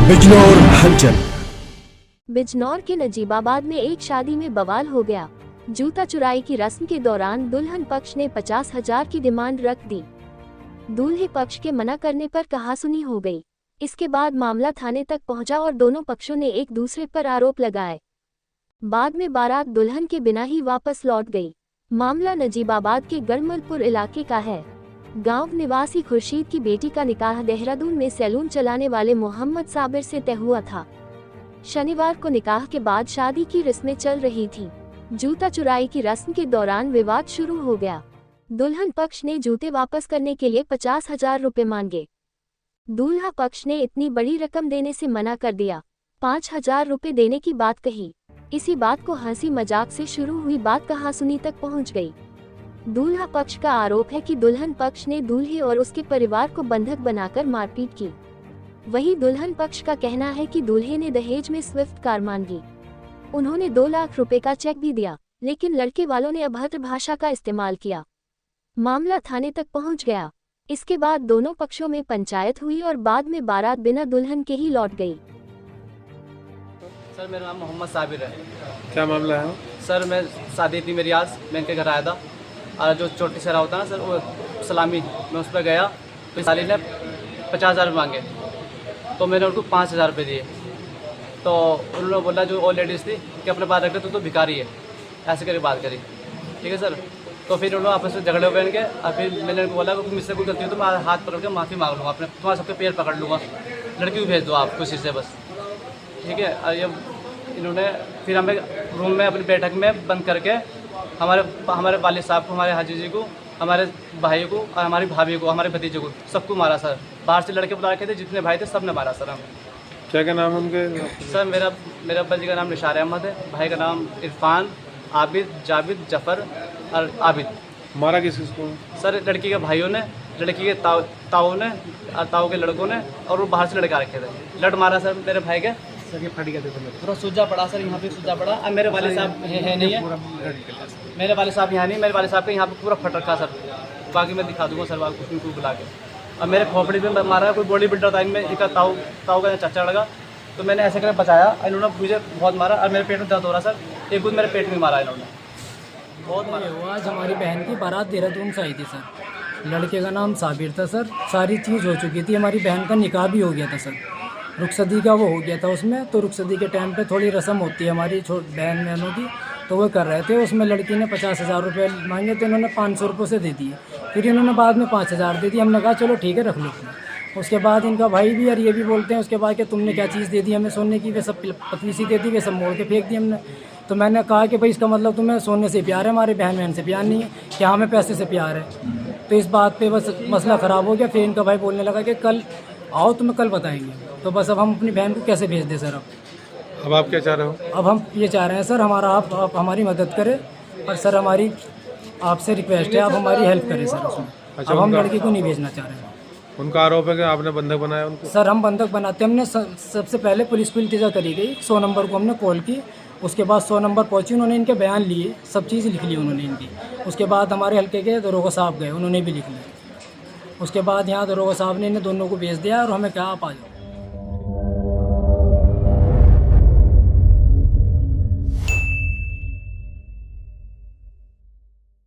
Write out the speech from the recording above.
बिजनौर हलचल। बिजनौर के नजीबाबाद में एक शादी में बवाल हो गया। जूता चुराई की रस्म के दौरान दुल्हन पक्ष ने 50,000 की डिमांड रख दी। दूल्हे पक्ष के मना करने पर कहासुनी हो गई। इसके बाद मामला थाने तक पहुंचा और दोनों पक्षों ने एक दूसरे पर आरोप लगाए। बाद में बारात दुल्हन के बिना ही वापस लौट गई। मामला नजीबाबाद के गढ़मलपुर इलाके का है। गांव निवासी खुर्शीद की बेटी का निकाह देहरादून में सैलून चलाने वाले मोहम्मद साबिर से तय हुआ था। शनिवार को निकाह के बाद शादी की रस्में चल रही थी। जूता चुराई की रस्म के दौरान विवाद शुरू हो गया। दुल्हन पक्ष ने जूते वापस करने के लिए 50,000 रुपए मांगे। दूल्हा पक्ष ने इतनी बड़ी रकम देने से मना कर दिया। 5,000 रुपए देने की बात कही। इसी बात को हंसी मजाक से शुरू हुई बात कहासुनी तक पहुंच गई। दूल्हा पक्ष का आरोप है कि दुल्हन पक्ष ने दूल्हे और उसके परिवार को बंधक बनाकर मारपीट की। वहीं दुल्हन पक्ष का कहना है कि दूल्हे ने दहेज में स्विफ्ट कार मांगी। उन्होंने 2 लाख रुपए का चेक भी दिया, लेकिन लड़के वालों ने अभद्र भाषा का इस्तेमाल किया। मामला थाने तक पहुंच गया। इसके बाद दोनों पक्षों में पंचायत हुई और बाद में बारात बिना दुल्हन के ही लौट गई। सर, मेरा नाम मोहम्मद साबिर है। क्या मामला है? सर, मैं शादी थी मेरी आज, मैं इनके घर आया था और जो चोटी सहरा होता है ना सर, वो सलामी, मैं उस पर गया तो साली ने 50,000 मांगे, तो मैंने उनको 5,000 रुपये दिए। तो उन्होंने बोला जो और लेडीज़ थी कि अपने पास रखते तो भिखारी है, ऐसे करके बात करी। ठीक है सर। तो फिर उन्होंने आपस में झगड़े हुए इनके और फिर मैंने उनको बोला कि मुझसे कोई गलती हो तो मैं हाथ पकड़ के माफ़ी मांग लूँगा, अपने तुम्हारे सबके पैर पकड़ लूँगा, लड़की को भेज दो आप खुशी से बस। ठीक है। और ये इन्होंने फिर हमें रूम में अपनी बैठक में बंद करके हमारे वालिद साहब को, हमारे हाजी जी को, हमारे भाई को और हमारी भाभी को, हमारे भतीजे को, सबको मारा सर। बाहर से लड़के बुला रखे थे, जितने भाई थे सब ने मारा सर हमें। क्या नाम है उनके? सर, मेरे अब्बा जी का नाम निशार अहमद है, भाई का नाम इरफान, आबिद, जाबिद, जफ़र और आबिद। मारा किस को? सर, लड़की के भाइयों ने, लड़की के ताऊ ने और ताऊ के लड़कों ने, और वो बाहर से लड़का रखे थे। लड़ मारा सर मेरे भाई के, सर ये फट गया थे पूरा सूजा पड़ा सर, यहाँ पे सूजा पड़ा। अब मेरे वाले साहब है नहीं है, मेरे वाले साहब यहाँ नहीं, मेरे वाले साहब के यहाँ पे पूरा फट रखा सर। बाकी मैं दिखा दूँगा सर, बाकी उनको बुला के। अब मेरे खोपड़ी में मारा, कोई बॉडी बिल्डर था इनमें, इनका ताऊ का चाचा लगा, तो मैंने ऐसे करके बचाया। इन्होंने मुझे बहुत मारा और मेरे पेट में दर्द हो रहा सर। एक गुद मेरे पेट में मारा इन्होंने, बहुत मारा। आज हमारी बहन की बारात देहरादून से आई थी सर। लड़के का नाम साबिर था सर। सारी चीज़ हो चुकी थी, हमारी बहन का निकाह भी हो गया था सर। रुखसती का वो हो गया था उसमें। तो रुखसती के टाइम पे थोड़ी रस्म होती है हमारी बहनों की, तो वो कर रहे थे। उसमें लड़की ने 50,000 रुपये मांगे, तो इन्होंने 500 रुपये से दे दिए। फिर इन्होंने बाद में 5,000 दे दी। हमने कहा चलो ठीक है, रख लो। उसके बाद इनका भाई भी और ये भी बोलते हैं उसके बाद कि तुमने क्या चीज़ दे दी हमें सोने की, वे सब पतली सी दे दी, वे सब मोड़ के फेंक दी हमने। तो मैंने कहा कि भाई इसका मतलब तुम्हें सोने से प्यार है, हमारे बहन से प्यार नहीं है, क्या हमें पैसे से प्यार है। तो इस बात पे बस मसला ख़राब हो गया। फिर इनका भाई बोलने लगा कि कल आओ, तुम्हें कल बताएंगे। तो बस अब हम अपनी बहन को कैसे भेज दें सर? अब आप क्या चाह रहे हो? अब हम ये चाह रहे हैं सर, आप हमारी मदद करें। और सर हमारी आपसे रिक्वेस्ट है, आप हमारी हेल्प करें सर उसमें। अच्छा, अब हम लड़की को नहीं भेजना चाह रहे हैं। उनका आरोप है कि आपने बंधक बनाया उनको? सर, हम बंधक बनाते, हमने सबसे पहले पुलिस को इल्तिजा करी गई। 100 नंबर को हमने कॉल की। उसके बाद 100 नंबर पहुंची, उन्होंने इनके बयान लिए, सब चीज़ लिख ली उन्होंने इनकी। उसके बाद हमारे हल्के के दरोगा साहब गए, उन्होंने भी लिख लिया। उसके बाद यहाँ दरोगा साहब ने इन दोनों को भेज दिया और हमें कहा आप आ जाओ।